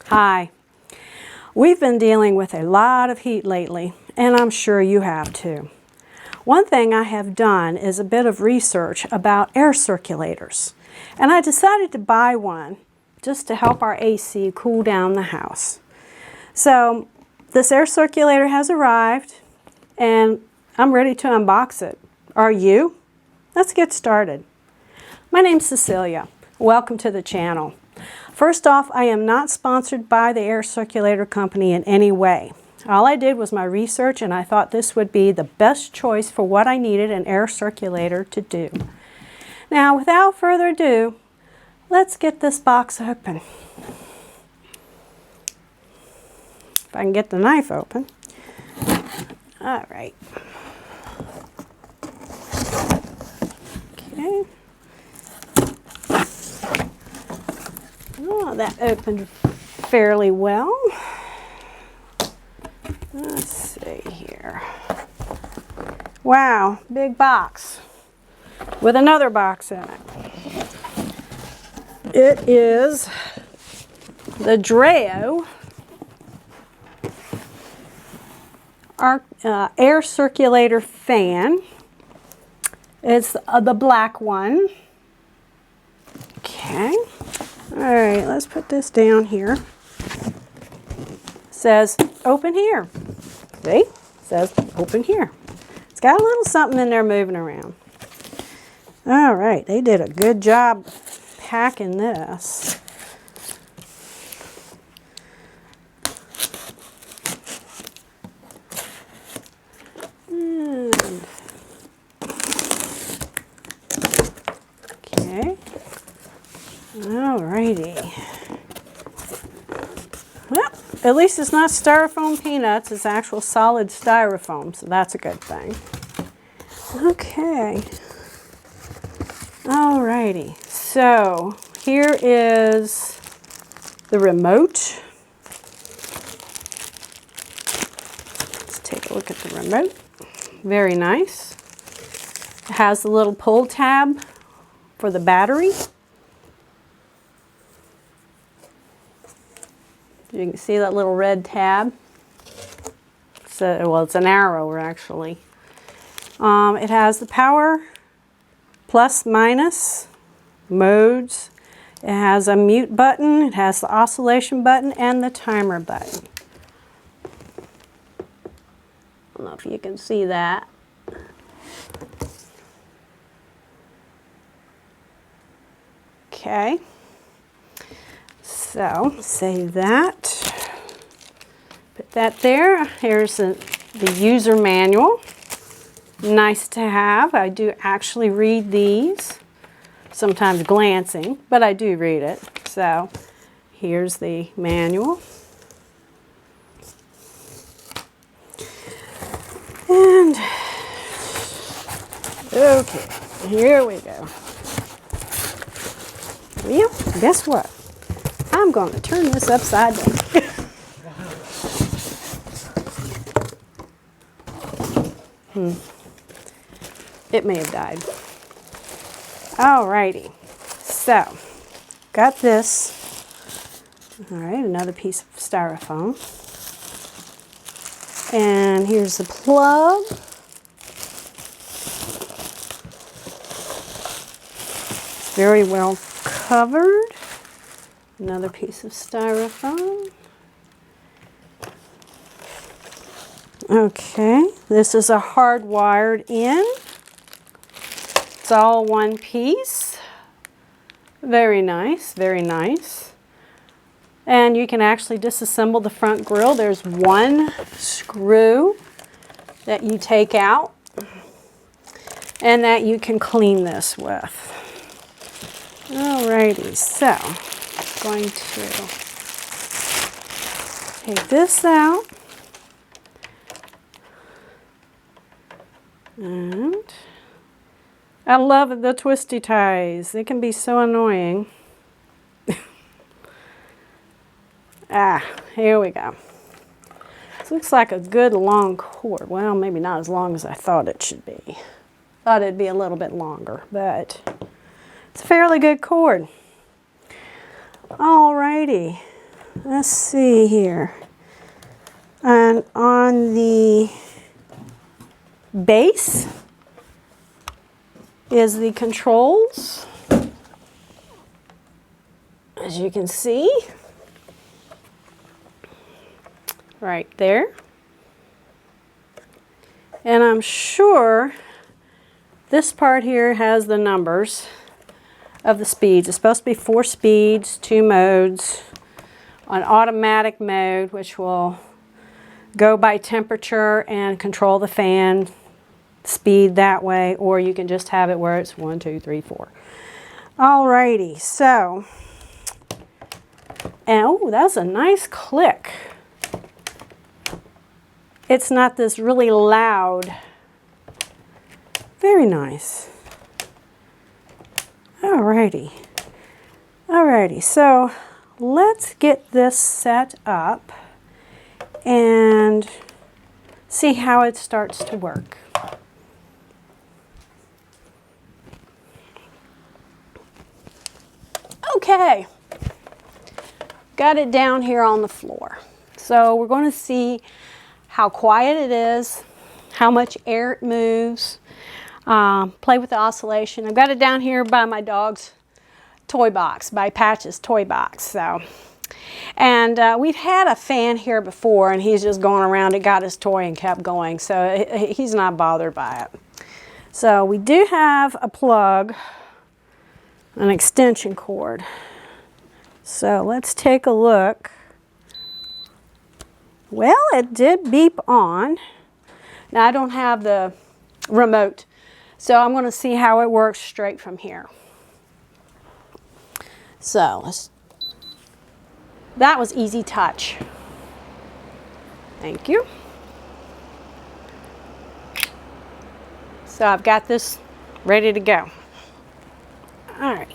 Hi. We've been dealing with a lot of heat lately, and I'm sure you have too. One thing I have done is a bit of research about air circulators, and I decided to buy one just to help our AC cool down the house. So this air circulator has arrived, and I'm ready to unbox it. Are you? Let's get started. My name's Cecilia. Welcome to the channel. First off, I am not sponsored by the air circulator company in any way. All I did was my research, and I thought this would be the best choice for what I needed an air circulator to do. Now, without further ado, let's get this box open. If I can get the knife open. All right. Okay. Oh, that opened fairly well. Let's see here. Wow, big box with another box in it. It is the Dreo air circulator fan. It's the black one. Okay. All right, let's put this down here. It says open here. See? It says open here. It's got a little something in there moving around. All right, they did a good job packing this. Okay. Alrighty. Well, at least it's not styrofoam peanuts, it's actual solid styrofoam, so that's a good thing. Okay. Alrighty. So here is the remote. Let's take a look at the remote. Very nice. It has the little pull tab for the battery. You can see that little red tab. So, well, it's an arrow actually. It has the power, plus, minus, modes. It has a mute button. It has the oscillation button and the timer button. I don't know if you can see that. Okay. So, save that. Put that there. Here's the user manual. Nice to have. I do actually read these, sometimes glancing, but I do read it. So, here's the manual. And, okay, here we go. Well, guess what? I'm going to turn this upside down. It may have died. Alrighty. So, got this. Alright, another piece of styrofoam. And here's the plug. It's very well covered. Another piece of styrofoam. Okay, this is a hardwired in. It's all one piece. Very nice, very nice. And you can actually disassemble the front grille. There's one screw that you take out and that you can clean this with. Alrighty, so I'm going to take this out. And I love the twisty ties. They can be so annoying. Here we go. This looks like a good long cord. Well, maybe not as long as I thought it should be. Thought it'd be a little bit longer, but it's a fairly good cord. Alrighty. let's see here. And on the base is the controls, as you can see, right there. And I'm sure this part here has the numbers of the speeds. It's supposed to be 4 speeds, 2 modes, an automatic mode, which will go by temperature and control the fan speed that way, or you can just have it where it's 1, 2, 3, 4. Alrighty, so, and oh, that's a nice click. It's not this really loud. Very nice. Alrighty. Alrighty, so let's get this set up and see how it starts to work. Okay, got it down here on the floor. So we're going to see how quiet it is, how much air it moves, play with the oscillation. I've got it down here by my dog's toy box, by Patch's toy box. So, and we've had a fan here before, and he's just going around and got his toy and kept going, so he's not bothered by it. So we do have a plug, an extension cord. So let's take a look. Well, it did beep on. Now I don't have the remote, so I'm going to see how it works straight from here. So that was easy touch. Thank you. So I've got this ready to go. All right.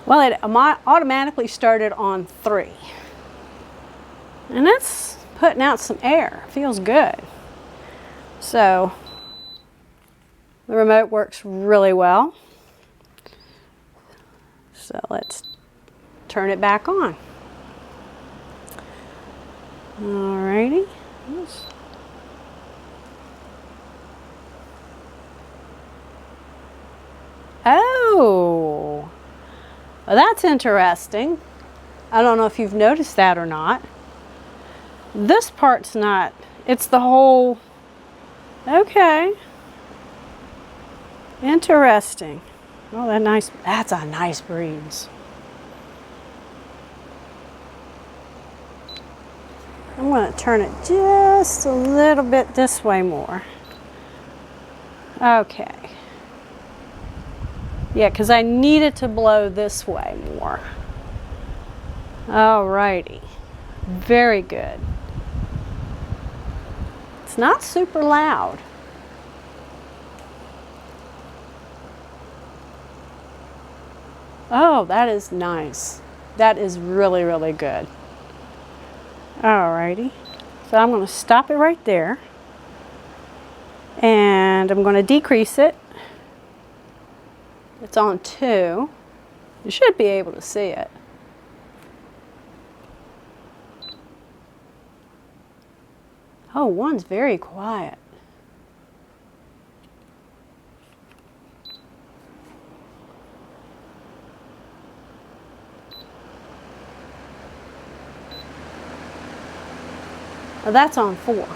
Well, it automatically started on 3. And that's putting out some air. Feels good. So the remote works really well. So let's turn it back on. Alrighty. Oh, well, that's interesting. I don't know if you've noticed that or not. This part's not, it's the whole, okay. Interesting. Oh, that's a nice breeze. I'm going to turn it just a little bit this way more. Okay. Yeah, because I need it to blow this way more. Alrighty. Very good. It's not super loud. Oh, that is nice. That is really, really good. Alrighty. So I'm going to stop it right there. And I'm going to decrease it. It's on 2. You should be able to see it. Oh, 1's very quiet. Oh, that's on 4.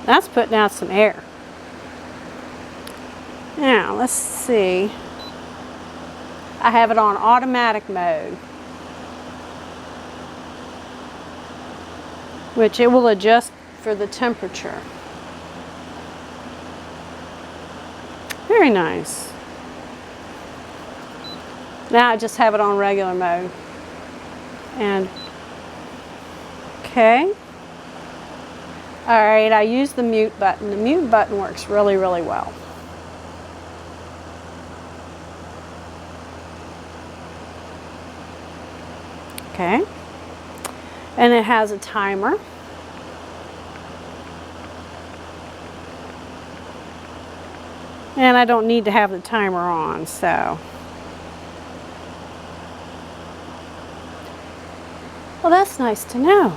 That's putting out some air. Now, let's see. I have it on automatic mode, which it will adjust for the temperature. Very nice. Now I just have it on regular mode. And, okay. All right, I use the mute button. The mute button works really, really well. Okay, and it has a timer. And I don't need to have the timer on, so. Well, that's nice to know.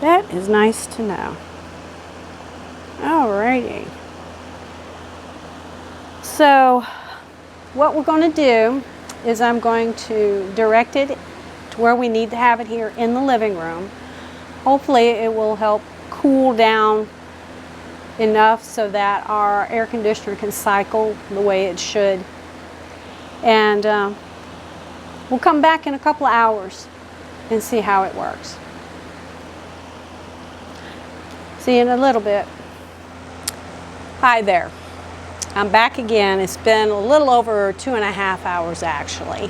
That is nice to know. Alrighty. So what we're going to do is I'm going to direct it to where we need to have it here in the living room. Hopefully it will help cool down enough so that our air conditioner can cycle the way it should. And we'll come back in a couple of hours and see how it works. See you in a little bit. Hi there. I'm back again. It's been a little over 2.5 hours actually.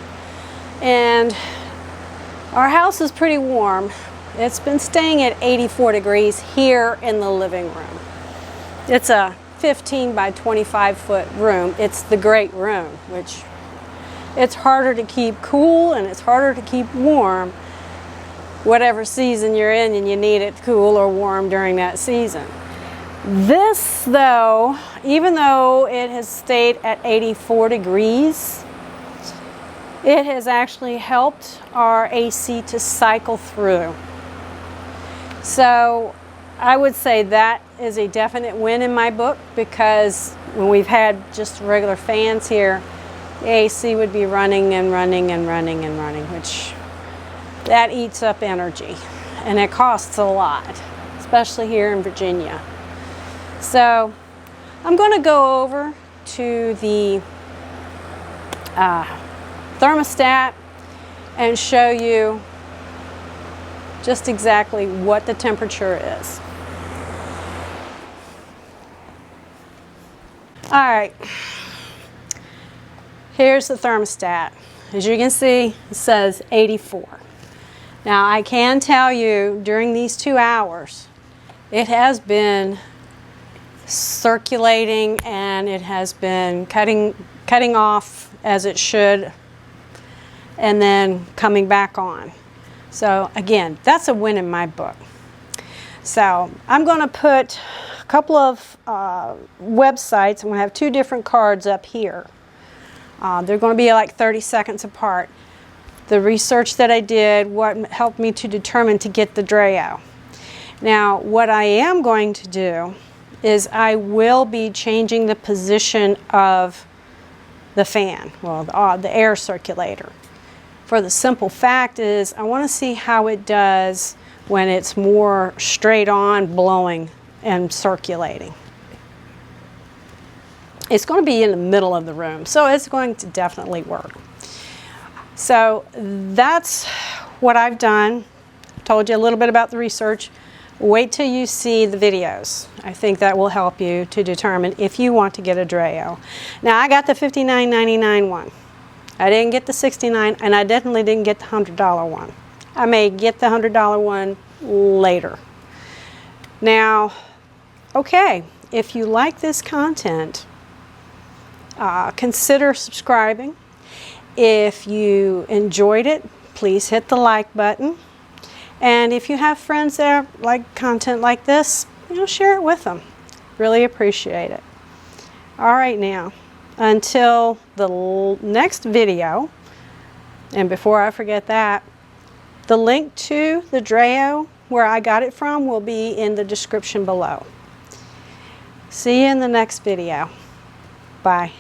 And our house is pretty warm. It's been staying at 84 degrees here in the living room. It's a 15 by 25 foot room. It's the great room, which it's harder to keep cool and it's harder to keep warm whatever season you're in and you need it cool or warm during that season. This though, even though it has stayed at 84 degrees, it has actually helped our AC to cycle through. So I would say that is a definite win in my book, because when we've had just regular fans here, the AC would be running and running and running and running, which that eats up energy and it costs a lot, especially here in Virginia. So I'm going to go over to the thermostat and show you just exactly what the temperature is. All right, here's the thermostat. As you can see, it says 84. Now I can tell you during these 2 hours, it has been circulating and it has been cutting off as it should and then coming back on. So again, that's a win in my book. So I'm going to put a couple of websites. I'm going to have 2 different cards up here. They're going to be like 30 seconds apart. The research that I did, what helped me to determine to get the Dreo. Now what I am going to do is I will be changing the position of the fan, well, the air circulator. For the simple fact is I want to see how it does when it's more straight on blowing and circulating. It's going to be in the middle of the room, so it's going to definitely work. So that's what I've done. Told you a little bit about the research. Wait till you see the videos. I think that will help you to determine if you want to get a Dreo. Now I got the $59.99 one. I didn't get the $69, and I definitely didn't get the $100 one. I may get the $100 one later. Now, okay, if you like this content, consider subscribing. If you enjoyed it, please hit the like button. And if you have friends that like content like this, share it with them. Really appreciate it. All right, now, until the next video, and before I forget that, the link to the Dreo, where I got it from, will be in the description below. See you in the next video. Bye.